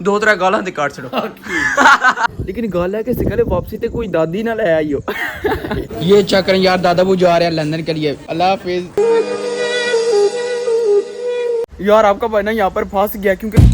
दो तरह गालां ते काट छड़ो लेकिन गल है कि सिकले वापसी ते कोई दादी ना ले आई हो ये चेक करें यार, दादा वो जा रहे हैं लंदन के लिए। अल्लाह हाफिज। यार आपका भाई ना यहाँ पर फंस गया क्योंकि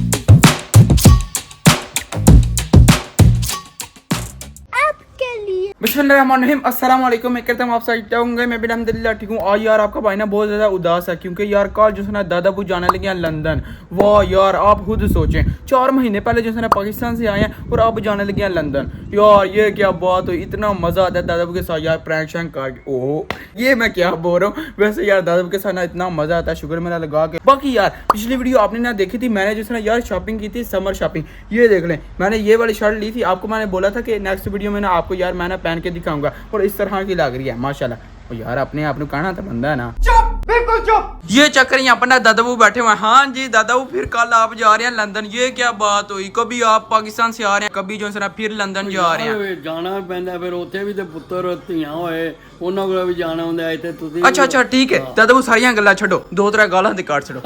बिस्मिल्लाहिर्रहमानिर्रहीम। अस्सलाम वालेकुम। मैं कहता हूँ आप सब होंगे, मैं भी अल्हम्दुलिल्लाह ठीक हूँ। आज यार आपका भाई ना बहुत ज़्यादा उदास है क्योंकि यार कल जो है ना दादा बू जाने लगे हैं लंदन। वाह यार आप खुद सोचें, 4 महीने पहले जो है ना पाकिस्तान से आए हैं और आप जाने लगे हैं लंदन। यार ये क्या बात हुई, इतना मज़ा आता है दादा बू के साथ यार, प्रैंक शैंक करके। ओह ये मैं क्या बोल रहा हूँ, वैसे यार दादा बू के साथ ना इतना मज़ा आता है, शुक्र मेरा लगा के। बाकी यार पिछली वीडियो आपने ना देखी थी, मैंने जो है ना यार शॉपिंग की थी, समर शॉपिंग। ये देख लें, मैंने ये वाली शर्ट ली थी, आपको मैंने बोला था कि नेक्स्ट वीडियो में ना आपको यार मैं ना पहन के दिखाऊंगा और इस तरह की लग रही है माशाल्लाह। यार अपने आप कहना था बंदा है ना। चुप, बिल्कुल चुप। ये चक्कर यहाँ पर ना दादा बू बैठे हुए हैं। हाँ जी दादा बू, फिर कल आप जा रहे हैं लंदन, ये क्या बात हुई? कभी आप पाकिस्तान से आ रहे हैं, कभी जो है ना फिर लंदन जा रहे हैं। जाना पैंदा, फिर उत्थे भी ते पुत्तर धीआं होए, उन्हां कोल भी जाना हुंदा है। इत्थे तुसीं अच्छा अच्छा ठीक है दादा बू, सारियां गल्लां छड्डो, दो तरह गालां ते काट छड़ो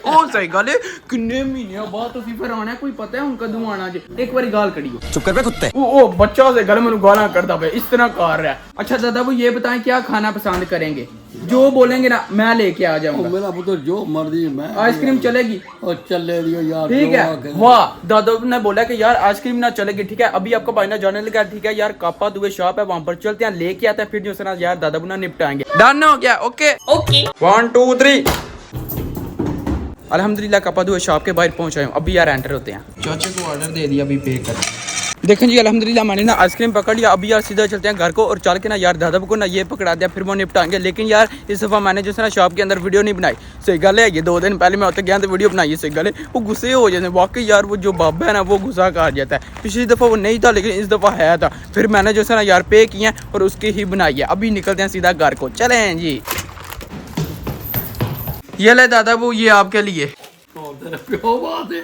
ओ सही गल है। किन्ने महीने बाद तुसीं फिर आना, कोई पता है हुण कदों आना जे? एक बारी गाल करियो। चुप कर बे कुत्ते। ओ बच्चा से गल मैनूं गालां करदा पे, इस तरह कर रहा है। अच्छा दादा बू ये बताएं क्या खाना पसंद करेंगे? जो बोलेंगे ना मैं लेके आ जाऊंगा। मेरा पुत्र जो मर्जी, मैं आइसक्रीम चलेगी? और चले दियो यार, ठीक है। वाह दादा ने बोला कि यार आइसक्रीम ना चलेगी, ठीक है। अभी आपका भाई ना जाने लगा, ठीक है यार। कापा दुबे शॉप है, वहां पर चलते हैं, लेके आते हैं, फिर जो है ना यार दादा बुना निपटाएंगे। डन हो गया? Okay okay 1 2 3। अल्हम्दुलिल्लाह कापा दुबे शॉप के बाहर पहुंच आए हूं। अभी यार एंटर होते हैं। चाचा को ऑर्डर दे दिया, अभी पे कर। देखें जी अल्हम्दुलिल्लाह मैंने ना आइसक्रीम पकड़ लिया। अभी यार सीधा चलते हैं घर को और चल के ना यार दादा को ना ये पकड़ा दिया, फिर वो निपटाएंगे। लेकिन यार इस दफ़ा मैंने जो है ना शॉप के अंदर वीडियो नहीं बनाई। सही गल है, ये 2 दिन पहले मैं होते गया तो वीडियो बनाई है। सही गल है, वो गुस्से हो जाते हैं वाकई यार। वो जो बाबा है ना वो गुस्सा कर जाता है। पिछली दफ़ा वो नहीं था लेकिन इस दफ़ा है था। फिर मैंने जो है ना यार पे किया और उसकी ही बनाई है। अभी निकलते हैं सीधा घर को, चलें जी। ये ले दादा वो, ये आपके लिए। प्यो बात है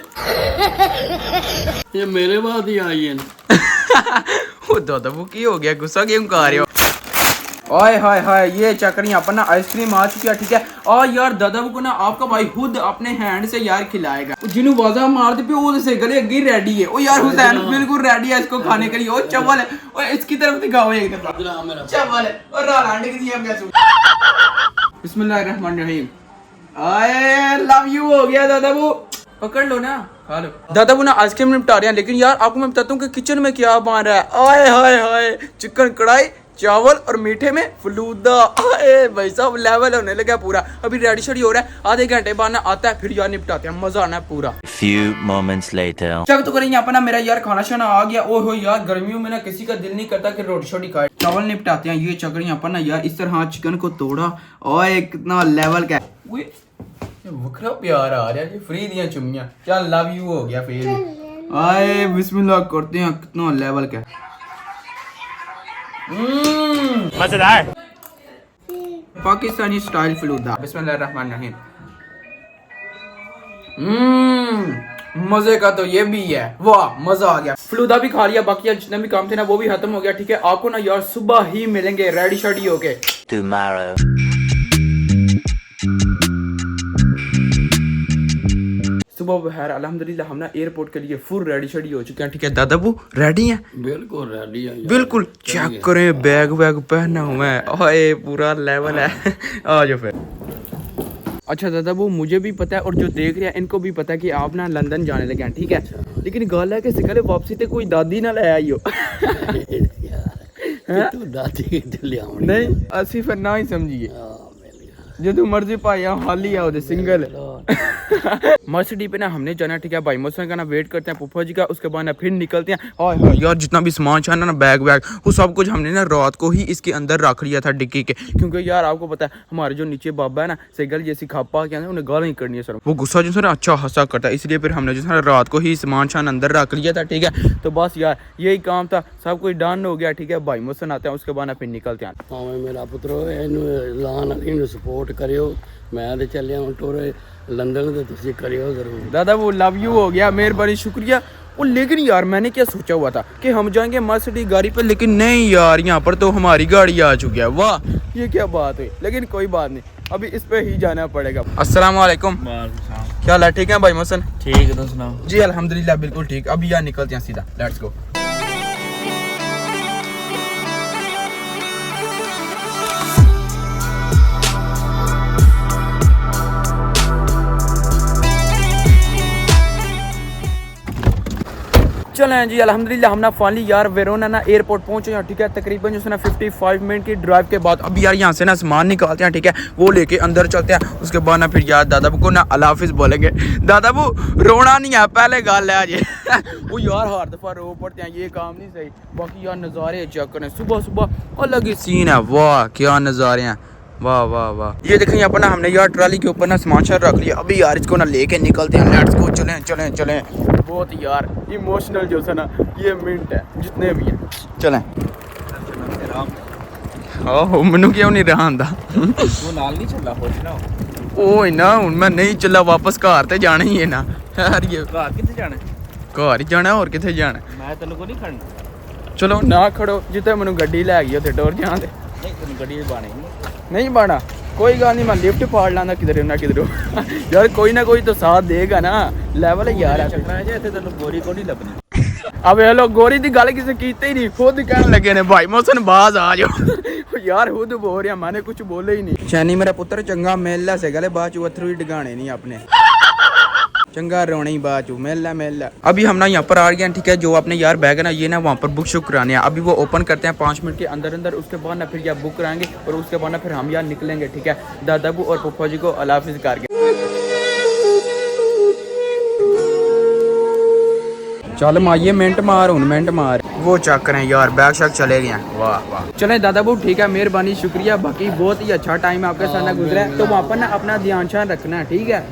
ये मेरे बाद ही आई है ना वो दादा वो की हो गया, गुस्सा क्यों कर रहे हो? ओए हाय हाय, ये चक्कर यहाँ पर ना आइसक्रीम आ चुकी है, ठीक है। और यार दादा को ना आपका भाई खुद अपने हैंड से यार खिलाएगा। जिन्हों वाजा मार दे पे वो से गले अगे रेडी है। ओ यार हुसैन बिल्कुल रेडी है इसको खाने के लिए। ओ चवल है, ओ इसकी तरफ दिखाओ एक दफा। चवल है और रालांड की दिया मैं सुन। बिस्मिल्लाहिर्रहमानिर्रहीम। आई लव यू हो गया दादा वो, पकड़ लो ना, खा लो। दादा वो ना आइसक्रीम निपटा रहे हैं, लेकिन यार आपको मैं बताता हूँ कि किचन में क्या बन रहा है। आए हाय हाय, चिकन कढ़ाई, चावल और मीठे में फलूदा। आए भाई साहब लेवल होने लगा पूरा। अभी रेडी शेडी हो रहा है, आधे घंटे बाद ना आता है, फिर यार निपटाते हैं, मजा आना है पूरा। Few moments later. चल तो करें यहाँ पर ना मेरा यार खाना शाना आ गया। ओ हो यार गर्मियों में ना किसी का दिल नहीं करता कि रोटी शोटी खाए। चावल निपटाते हैं। ये चक्कर यहाँ पर ना यार इस तरह चिकन को तोड़ा और कितना लेवल का वखरा प्यार आ रहा है जी, फ्री दिया चुम्मियां। चल लव यू हो गया फिर। आए बिस्मिल्लाह करते हैं, कितना लेवल का मजेदार पाकिस्तानी स्टाइल फलूदा। बिस्मिल्लाहिर्रहमानिर्रहीम। मजे का तो ये भी है। वाह मजा आ गया। फलूदा भी खा लिया, बाकी जितने भी काम थे ना वो भी खत्म हो गया, ठीक है। आपको ना यार सुबह ही मिलेंगे रेडी शेडी होके tomorrow. सुबह बहर अल्हम्दुलिल्लाह हम ना एयरपोर्ट के लिए फुल रेडी शेडी हो चुके हैं, ठीक है। दादा वो रेडी हैं? बिल्कुल रेडी है, बिल्कुल। चेक करें, बैग वैग पहना हुआ है, ओए पूरा लेवल है। आ जाओ फिर। अच्छा दादा वो मुझे भी पता है और जो देख रहे हैं इनको भी पता है कि आप ना लंदन जाने लगे हैं, ठीक है। लेकिन गल है कि सिकले वापसी ते कोई दादी ना ले आई हो। दादी नहीं असि फिर ना ही समझिए, जो मर्जी पाई हाली आओ सिंगल। मर्सिडीज पे ना हमने जाना, ठीक है। भाई मौसम का ना वेट करते हैं पुप्पा जी का, उसके बाद ना फिर निकलते हैं। हाय हाय यार जितना भी सामान था ना बैग वैग वो सब कुछ हमने ना रात को ही इसके अंदर रख लिया था डिक्की के, क्योंकि यार आपको पता है हमारे जो नीचे बाबा है ना सेगल जैसी खापा के उन्हें गाल नहीं करनी है सर, वो गुस्सा जो है अच्छा हंसा करता है, इसलिए फिर हमने जो है रात को ही सामान शान अंदर रख लिया था, ठीक है। तो बस यार यही काम था, सब कुछ डन हो गया, ठीक है। भाई मौसम आते हैं उसके बाद ना फिर निकलते हैं। मेरा पुत्र सपोर्ट करियो, मैं तो चलिया हूँ टोरे लंदन तो तुसी करियो जरूर। दादा वो लव यू हो गया, मेहरबानी शुक्रिया। और लेकिन यार मैंने क्या सोचा हुआ था कि हम जाएंगे मर्सिडीज गाड़ी पे, लेकिन नहीं यार यहाँ पर तो हमारी गाड़ी आ चुकी है। वाह ये क्या बात हुई, लेकिन कोई बात नहीं, अभी इस पे ही जाना पड़ेगा। अस्सलाम वालेकुम। क्या हाल है? ठीक है भाई मोहसन? ठीक है, तुम सुनाओ। जी अल्हम्दुलिल्लाह बिल्कुल ठीक। अभी यार निकलते हैं सीधा, लेट्स गो। चलें जी अल्हम्दुलिल्लाह हम ना फाइनली यार वेरोना ना एयरपोर्ट पहुंचे हैं, ठीक है। तकरीबन जो है ना 55 मिनट की ड्राइव के बाद अभी यार यहाँ से ना सामान निकालते हैं, ठीक है। वो लेके अंदर चलते हैं। उसके बाद ना फिर यार दादाबू को ना अल्लाह हाफिज़ बोलेंगे। दादाबू रोना नहीं है, पहले गाल है आज। वो यार हर दफ़ा रो पड़ते हैं, ये काम नहीं सही। बाकी यार नज़ारे चेक करें, सुबह सुबह अलग ही सीन है। वाह क्या नज़ारे हैं, वाह वाह वाह। ये देखें यहाँ पर ना हमने यार ट्राली के ऊपर ना सामान शान रख लिया। अभी यार इसको ना लेके निकलते हैं, लेट्स गो। चलें चलें चलें। बहुत यार इमोशनल जो है ना ये मिनट है जितने भी हैं। चलें। आहो मैनू क्यों नहीं रहा आंदा। तू नाल नहीं चला हो ना? ओए ना हुन मैं नहीं चला, वापस घर ते जाना ही है ना यार। ये घर किथे जाना? घर ही जाना और किथे जाना? मैं तेन को नहीं खड़ना। चलो ना खड़ो, जिते मैनू गड्डी लै गई उत्थे टोर जान दे। नहीं तेन गड्डी बाने नहीं बाना कोई गल नहीं, मैं लिफ्ट फाड़ लाना किधर ना किधर। यार कोई ना कोई तो साथ देगा ना, लेवल है यार। चलना है जे इथे तेन गोरी को नहीं लभनी। अब हेलो गोरी दी गल किसे कीते ही नहीं, खुद कहने लगे ने भाई मोहसन बाज आ जाओ। यार खुद बोल रहा, मैंने कुछ बोले ही नहीं। शैनी मेरा पुत्र चंगा मेला से गले बाद अथरू ही डिगाने नहीं अपने, चंगा रोने ही बाद मेला मेला। अभी हम ना यहाँ पर आ गए हैं, ठीक है। जो अपने यार बैग है ना ये ना वहाँ पर बुक शुक कराने हैं। अभी वो ओपन करते हैं 5 मिनट के अंदर अंदर। उसके बाद ना फिर यार बुक कराएंगे और उसके बाद ना फिर हम यार निकलेंगे, ठीक है। दादाबू और पप्पा जी को अल्लाह हाफिज़ करके। चल माइये मिनट मार हूँ, मिनट मार। वो चेक करें यार बैग शैग चले गए हैं। वाह वाह। चलें दादाबू ठीक है, मेहरबानी शुक्रिया। बाकी बहुत ही अच्छा टाइम आपके साथ ना गुजरा है, तो वहाँ पर ना अपना ध्यान शान रखना है, ठीक है।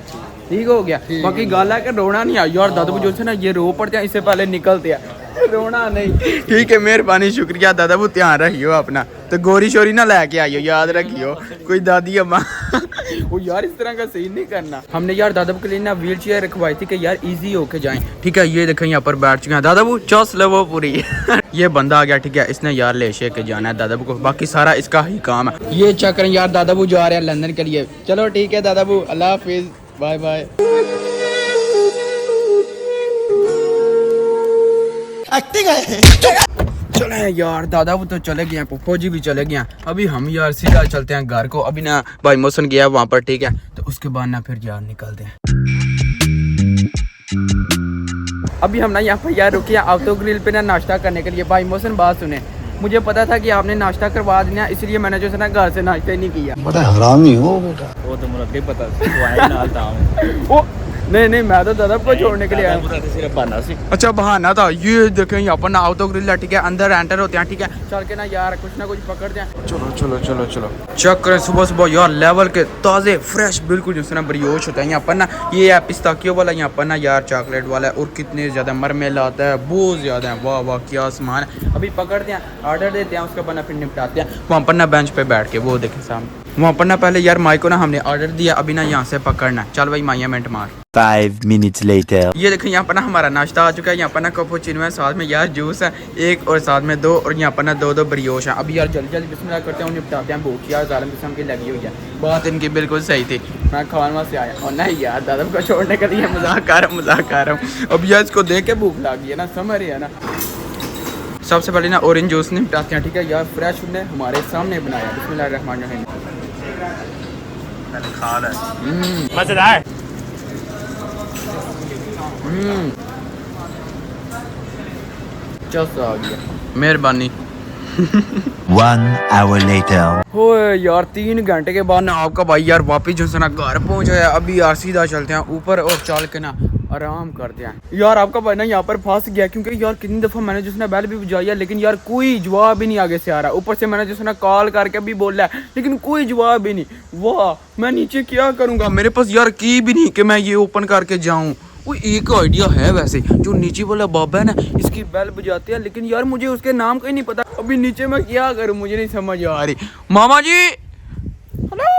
ठीक हो गया। बाकी गाल है कि रोना नहीं है यार। दादाबू जो है ना ये रो पड़ते हैं, इससे पहले निकलते हैं, रोना नहीं। ठीक है मेहरबानी शुक्रिया दादाबू, ध्यान रखियो अपना। तो गोरी शोरी ना लेके आइयो, याद रखियो कोई दादी अम्मा। वो यार इस तरह का सीन नहीं करना। हमने यार दादाबू के लिए ना व्हील चेयर रखवाई थी कि यार इजी होके जाएं, ठीक है। ये देखें यहाँ पर बैठ चुके हैं दादाबू, चौस ले वो पूरी। ये बंदा आ गया, ठीक है। इसने यार ले शे के जाना है दादाबू को, बाकी सारा इसका ही काम है। ये चेक करें यार दादाबू जा रहे हैं लंदन के लिए। चलो ठीक है दादाबू, अल्लाह हाफिज़, बाय बाय। एक्टिंग है। चले यार दादाबू तो चले गए हैं, पप्पो जी भी चले गए हैं। अभी हम यार सीधा चलते हैं घर को। अभी ना भाई मोहसन गया वहाँ पर, ठीक है। तो उसके बाद ना फिर यार निकलते हैं। अभी हम ना यहाँ पर यार रुके हैं ऑटो ग्रिल पे ना नाश्ता करने के लिए। भाई मोहसन बात सुने, मुझे पता था कि आपने नाश्ता करवा देना, इसलिए मैंने जो है ना घर से नाश्ता ही नहीं किया। बड़ा हरामी हो बेटा। वो तो मुझे पता तू आया नाल था। वो नहीं मैं तो दादा को छोड़ने के लिए आया। सिर्फ बहाना सी। अच्छा बहाना था। ये देखें यहाँ पर ना ऑटो ग्रिल है, ठीक है। अंदर एंटर होते हैं, ठीक है। चल के ना यार कुछ ना कुछ पकड़ते हैं। चलो चलो चलो चलो चेक करें सुबह सुबह यार लेवल के ताज़े फ्रेश बिल्कुल जो है ना ब्रियोश होता है यहाँ पर ना। ये है पिस्ताकियो वाला, यहाँ पर ना यार चॉकलेट वाला है। और कितने ज़्यादा मरमेल आता है, बहुत ज़्यादा है। वाह वाह क्या सामान है। अभी पकड़ते हैं, ऑर्डर देते हैं, उसके बाद ना फिर निपटाते हैं। वहाँ पर ना बेंच पे बैठ के, वो देखें सामने वहाँ पर ना। पहले यार माई को ना हमने ऑर्डर दिया, अभी ना यहाँ से पकड़ना। चल भाई माइया मिनट मार। 5 minutes later. ये देखें यहाँ पर ना हमारा नाश्ता आ चुका है। यहाँ पर ना कैपुचिनो है, साथ में यार जूस है एक, और साथ में 2, और यहाँ पर ना 2 ब्रियोश है। अभी यार जल्दी जल्दी बिस्मिल्लाह करते हैं और निपटाते हैं। भूख यार जालिम किस्म की लगी हुई है। बात इनकी बिल्कुल सही थी, मैं खाने से आया और नहीं यार दादा को छोड़ने के लिए मजाक कर रहा हूँ। अब यार इसको देख के भूख लगी है ना, समझ रही है ना। सबसे पहले ना ऑरेंज जूस निपटाते हैं, ठीक है। यार फ्रेश ने हमारे सामने बनाया। बिस्मिल्लाहिर्रहमानिर्रहीम। मजेदार। चस आ गया, मेहरबानी। 1 hour later. हो यार 3 घंटे के बाद ना आपका भाई यार वापिस जो है ना घर पहुंच गया। अभी यार सीधा चलते हैं ऊपर और चल के ना आराम करते हैं। यार आपका भाई ना यहाँ पर फंस गया, क्योंकि यार कितनी दफ़ा मैंने जो है ना बैल भी बजाई है, लेकिन यार कोई जवाब ही नहीं आगे से आ रहा। ऊपर से मैंने जो है ना कॉल करके भी बोला है, लेकिन कोई जवाब ही नहीं। वाह मैं नीचे क्या करूँगा, मेरे पास यार की भी नहीं कि मैं ये ओपन करके जाऊँ। वो एक आइडिया है वैसे, जो नीचे वाला बाबा है ना इसकी बेल बजाते हैं, लेकिन यार मुझे उसके नाम का ही नहीं पता। अभी नीचे मैं क्या करूँ, मुझे नहीं समझ आ रही। मामा जी हेलो।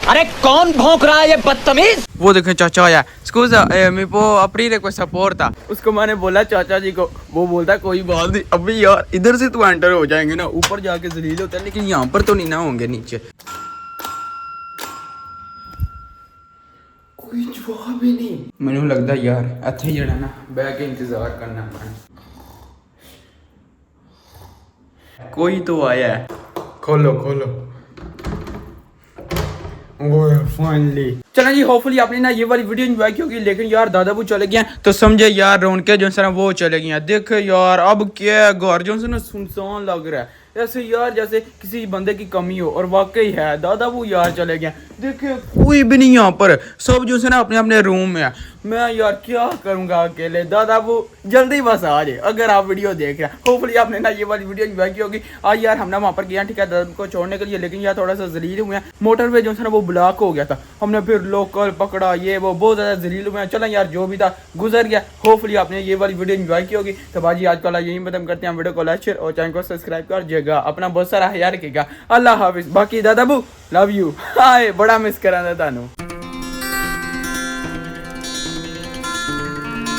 अरे कौन भौंक रहा है ये बदतमीज? वो देखें चाचा आया। स्कूजा मेरे को अपनी कोई सपोर्ट था, उसको मैंने बोला चाचा जी को, वो बोलता कोई बात नहीं। अभी यार इधर से तो एंटर हो जाएंगे ना, ऊपर जाके जलील होता है, लेकिन यहाँ पर तो नहीं ना होंगे नीचे। कोई ਜਵਾਬ ਹੀ ਨਹੀਂ। ਮੈਨੂੰ ਲੱਗਦਾ ਯਾਰ ਇੱਥੇ ਜਿਹੜਾ ਨਾ ਬਹਿ ਕੇ ਇੰਤਜ਼ਾਰ ਕਰਨਾ ਪੈਣਾ। कोई तो आया है। खोलो खोलो। फाइनली चलो जी, होपफुली आपने ना ये वाली वीडियो एंजॉय की होगी। लेकिन यार दादाबू चले गए तो समझे यार रौनके जो है ना वो चले गए। देखे यार अब क्या है, घर जो है ना सुनसान लग रहा है ऐसे यार जैसे किसी बंदे की कमी हो। और वाकई है दादाबू यार चले गए। देखे कोई भी नहीं यहाँ पर, सब जो है ना अपने अपने रूम में है। मैं यार क्या करूँगा अकेले। दादाबू जल्दी बस आ जाए अगर आप वीडियो देख रहे हैं। होपफुली आपने ना ये वाली वीडियो एंजॉय की होगी। आज यार हमने वहाँ पर गया ठीक है दादाबू को छोड़ने के लिए, लेकिन यार थोड़ा सा जलील हुए हैं। मोटरवे जो है ना वो ब्लॉक हो गया था, हमने फिर लोकल पकड़ा, ये वो बहुत ज़्यादा जलील हुए हैं। चलो यार जो भी था गुजर गया। होपफुली आपने ये वाली वीडियो एंजॉय की होगी। तो बाजी आज कल यही खत्म करते हैं, वीडियो को लाइक शेयर और चैनल को सब्सक्राइब कर जाएगा। अपना बहुत सारा ख्याल रखिएगा। अल्लाह हाफिज़। बाकी दादाबू लव यू। हाय बड़ा मिस करा था थानू।